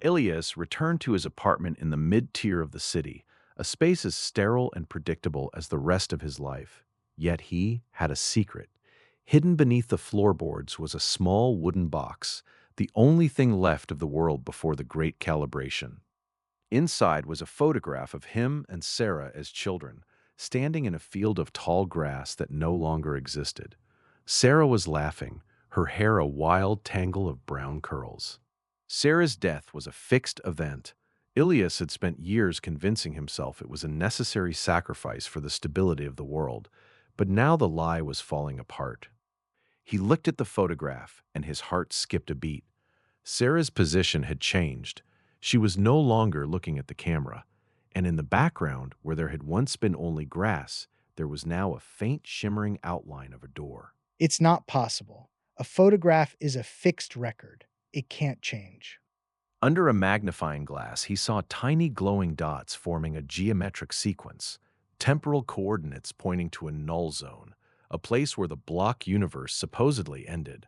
Ilias returned to his apartment in the mid-tier of the city, a space as sterile and predictable as the rest of his life. Yet he had a secret. Hidden beneath the floorboards was a small wooden box, the only thing left of the world before the Great Calibration. Inside was a photograph of him and Sarah as children, standing in a field of tall grass that no longer existed. Sarah was laughing, her hair a wild tangle of brown curls. Sarah's death was a fixed event. Ilias had spent years convincing himself it was a necessary sacrifice for the stability of the world, but now the lie was falling apart. He looked at the photograph, and his heart skipped a beat. Sarah's position had changed. She was no longer looking at the camera, and in the background, where there had once been only grass, there was now a faint shimmering outline of a door. It's not possible. A photograph is a fixed record. It can't change. Under a magnifying glass, he saw tiny glowing dots forming a geometric sequence, temporal coordinates pointing to a null zone, a place where the block universe supposedly ended.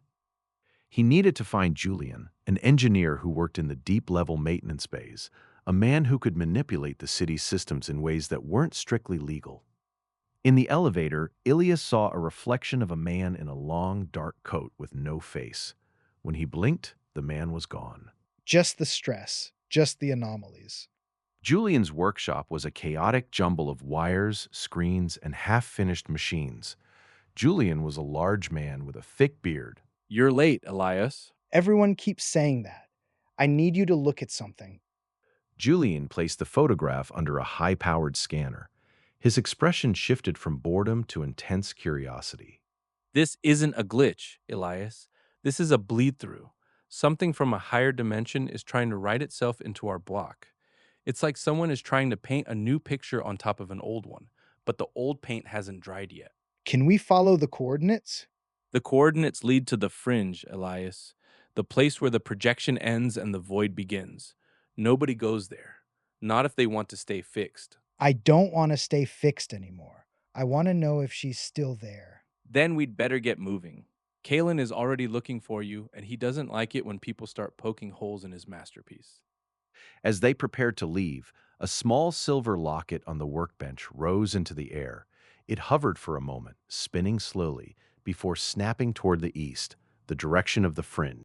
He needed to find Julian, an engineer who worked in the deep-level maintenance bays, a man who could manipulate the city's systems in ways that weren't strictly legal. In the elevator, Ilias saw a reflection of a man in a long, dark coat with no face. When he blinked, the man was gone. Just the stress, just the anomalies. Julian's workshop was a chaotic jumble of wires, screens, and half-finished machines. Julian was a large man with a thick beard. You're late, Elias. Everyone keeps saying that. I need you to look at something. Julian placed the photograph under a high-powered scanner. His expression shifted from boredom to intense curiosity. This isn't a glitch, Elias. This is a bleed-through. Something from a higher dimension is trying to write itself into our block. It's like someone is trying to paint a new picture on top of an old one, but the old paint hasn't dried yet. Can we follow the coordinates? The coordinates lead to the fringe, Elias, the place where the projection ends and the void begins. Nobody goes there, not if they want to stay fixed. I don't want to stay fixed anymore. I want to know if she's still there. Then we'd better get moving. Kalen is already looking for you, and he doesn't like it when people start poking holes in his masterpiece. As they prepared to leave, a small silver locket on the workbench rose into the air. It hovered for a moment, spinning slowly, before snapping toward the east, the direction of the fringe.